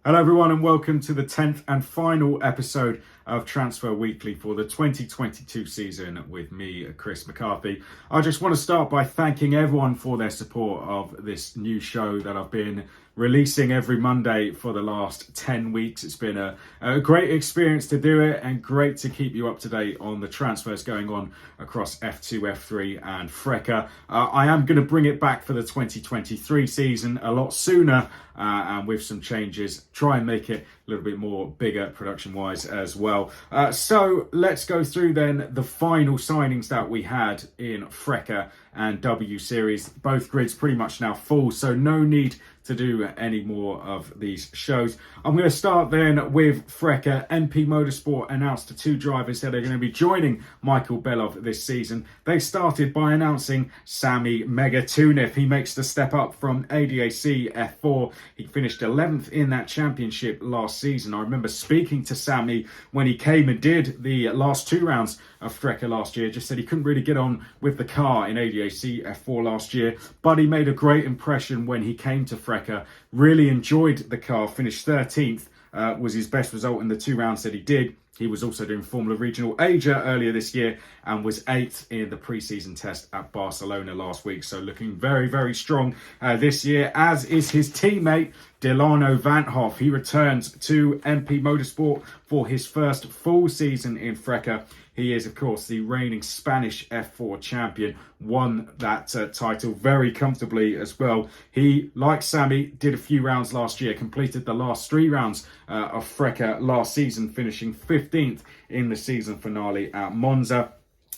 Hello everyone and welcome to the 10th and final episode of Transfer Weekly for the 2022 season with me, Chris McCarthy. I just want to start by thanking everyone for their support of this new show that I've been releasing every Monday for the last 10 weeks. It's been a great experience to do it and great to keep you up to date on the transfers going on across F2, F3 and FRECA. I am going to bring it back for the 2023 season a lot sooner and with some changes, try and make it a little bit more bigger production wise as well. So let's go through then the final signings that we had in FRECA and W Series. Both grids pretty much now full, so no need to do any more of these shows. I'm going to start then with FRECA. MP Motorsport announced the two drivers that are going to be joining Michael Belov this season. They started by announcing Sami Megatuniff. He makes the step up from ADAC F4. He finished 11th in that championship last season. I remember speaking to Sami when he came and did the last two rounds of FRECA last year. Just said he couldn't really get on with the car in ADAC F4 last year, but he made a great impression when he came to FRECA. Really enjoyed the car, finished 13th, was his best result in the two rounds that he did. He was also doing Formula Regional Asia earlier this year and was 8th in the pre-season test at Barcelona last week. So looking very, very strong this year, as is his teammate Delano Vanthoff. He returns to MP Motorsport for his first full season in FRECA. He is, of course, the reigning Spanish F4 champion, won that title very comfortably as well. He, like Sami, did a few rounds last year, completed the last three rounds of FRECA last season, finishing 15th in the season finale at Monza.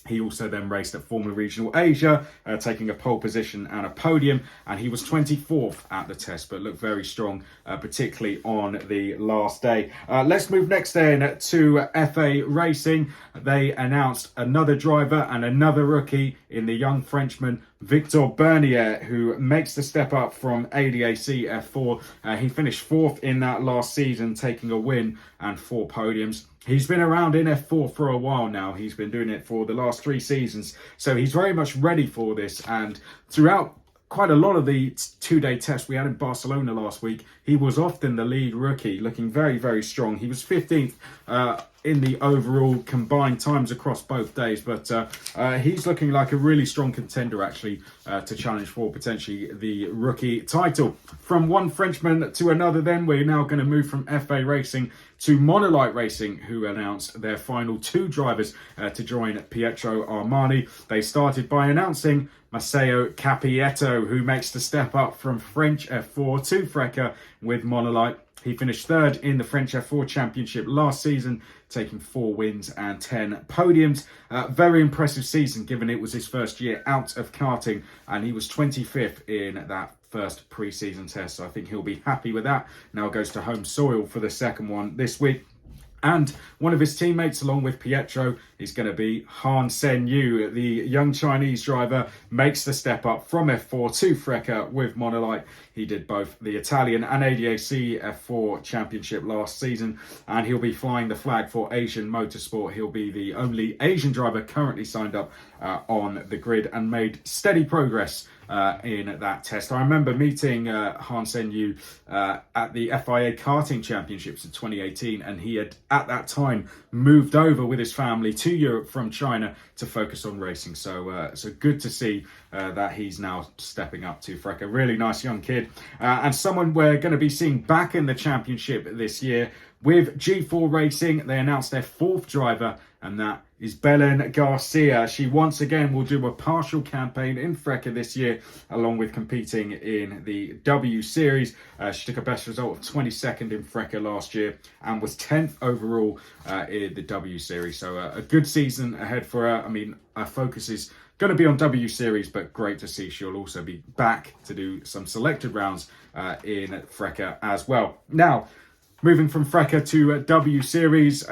He also then raced at Formula Regional Asia, taking a pole position and a podium, and he was 24th at the test, but looked very strong, particularly on the last day. Let's move next then to FA Racing. They announced another driver and another rookie in the young Frenchman Victor Bernier, who makes the step up from ADAC F4. He finished 4th in that last season, taking a win and 4 podiums. He's been around in F4 for a while now. He's been doing it for the last 3 seasons. So he's very much ready for this. And throughout quite a lot of the two-day tests we had in Barcelona last week, he was often the lead rookie, looking very, very strong. He was 15th in the overall combined times across both days, but he's looking like a really strong contender actually to challenge for potentially the rookie title. From one Frenchman to another then, we're now going to move from FA Racing to Monolight Racing, who announced their final 2 drivers to join Pietro Armani. They started by announcing Maceo Capietto, who makes the step up from French F4 to FRECA with Monolight. He finished 3rd in the French F4 Championship last season, taking 4 wins and 10 podiums. Very impressive season, given it was his first year out of karting, and he was 25th in that first pre-season test. So I think he'll be happy with that. Now goes to home soil for the second one this week. And one of his teammates, along with Pietro, is going to be Han Sen-yu. The young Chinese driver makes the step up from F4 to FRECA with Monolight. He did both the Italian and ADAC F4 championship last season, and he'll be flying the flag for Asian Motorsport. He'll be the only Asian driver currently signed up on the grid and made steady progress in that test. I remember meeting Han Sen-yu at the FIA Karting Championships in 2018, and he had at that time moved over with his family to Europe from China to focus on racing. So good to see that he's now stepping up to FRECA. Really nice young kid, and someone we're going to be seeing back in the championship this year with G4 Racing. They announced their 4th driver, and that is Belen Garcia. She once again will do a partial campaign in FRECA this year, along with competing in the W Series. She took a best result of 22nd in FRECA last year and was 10th overall in the W Series. So a good season ahead for her. I mean, our focus is going to be on W Series, but great to see she'll also be back to do some selected rounds in FRECA as well. Now, moving from FRECA to W Series,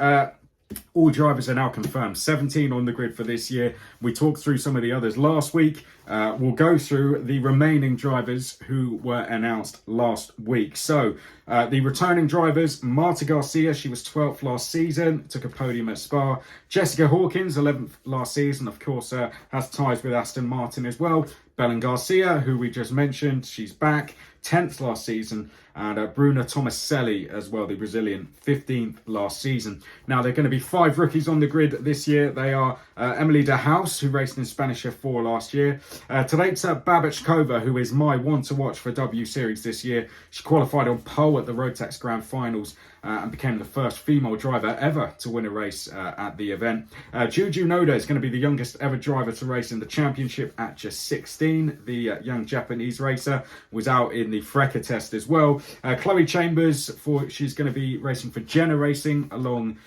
all drivers are now confirmed. 17 on the grid for this year. We talked through some of the others last week. We'll go through the remaining drivers who were announced last week. So the returning drivers, Marta Garcia, she was 12th last season, took a podium at Spa. Jessica Hawkins, 11th last season, of course, has ties with Aston Martin as well. Belen Garcia, who we just mentioned, she's back. 10th last season, and Bruno Tomaselli as well, the Brazilian, 15th last season. Now, there are going to be 5 rookies on the grid this year. They are Emily de Haas, who raced in Spanish F4 last year. Teresa Babachkova, who is my one to watch for W Series this year. She qualified on pole at the Rotax Grand Finals and became the first female driver ever to win a race at the event. Juju Noda is going to be the youngest ever driver to race in the championship at just 16. The young Japanese racer was out in the FRECA test as well. Chloe Chambers, she's going to be racing for Jenna Racing along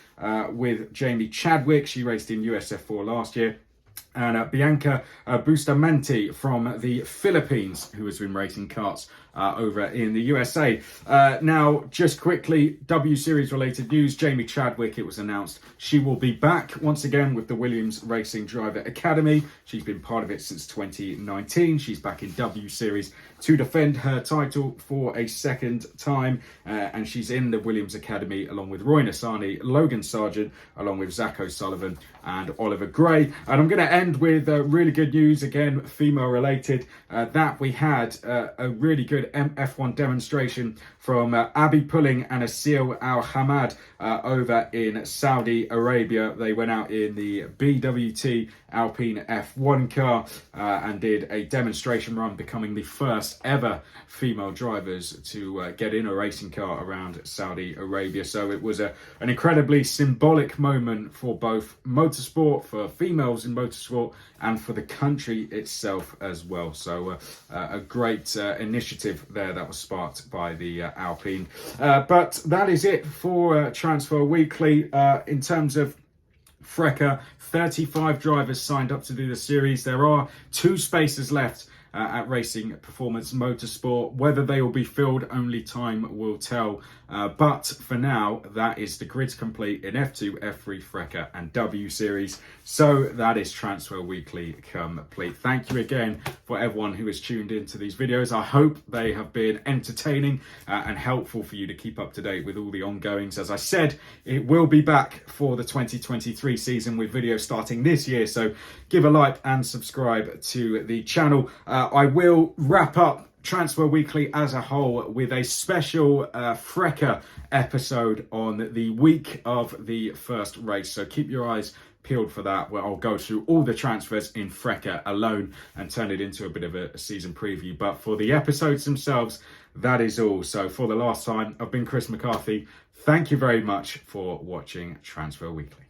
with Jamie Chadwick. She raced in USF4 last year. And Bianca Bustamante from the Philippines, who has been racing karts over in the USA. Now, just quickly, W Series related news. Jamie Chadwick, it was announced she will be back once again with the Williams Racing Driver Academy. She's been part of it since 2019. She's back in W Series to defend her title for a second time. And she's in the Williams Academy along with Roy Nassani, Logan Sargent, along with Zach O'Sullivan and Oliver Gray. And I'm going to end with really good news, again, female related, that we had a really good F1 demonstration from Abby Pulling and Asil Al-Hamad over in Saudi Arabia. They went out in the BWT Alpine F1 car and did a demonstration run, becoming the first ever female drivers to get in a racing car around Saudi Arabia. So it was an incredibly symbolic moment for both motorsport, for females in motorsport, and for the country itself as well. So a great initiative there that was sparked by the Alpine. But that is it for Transfer Weekly. In terms of FRECA, 35 drivers signed up to do the series. There are 2 spaces left at Racing Performance Motorsport. Whether they will be filled, only time will tell. But for now, that is the grid's complete in F2, F3, FRECA and W Series. So that is Transfer Weekly complete. Thank you again for everyone who has tuned into these videos. I hope they have been entertaining and helpful for you to keep up to date with all the ongoings. As I said, it will be back for the 2023 season with videos starting this year. So give a like and subscribe to the channel. I will wrap up Transfer Weekly as a whole with a special FRECA episode on the week of the first race. So keep your eyes peeled for that, where I'll go through all the transfers in FRECA alone and turn it into a bit of a season preview. But for the episodes themselves, that is all. So for the last time, I've been Chris McCarthy. Thank you very much for watching Transfer Weekly.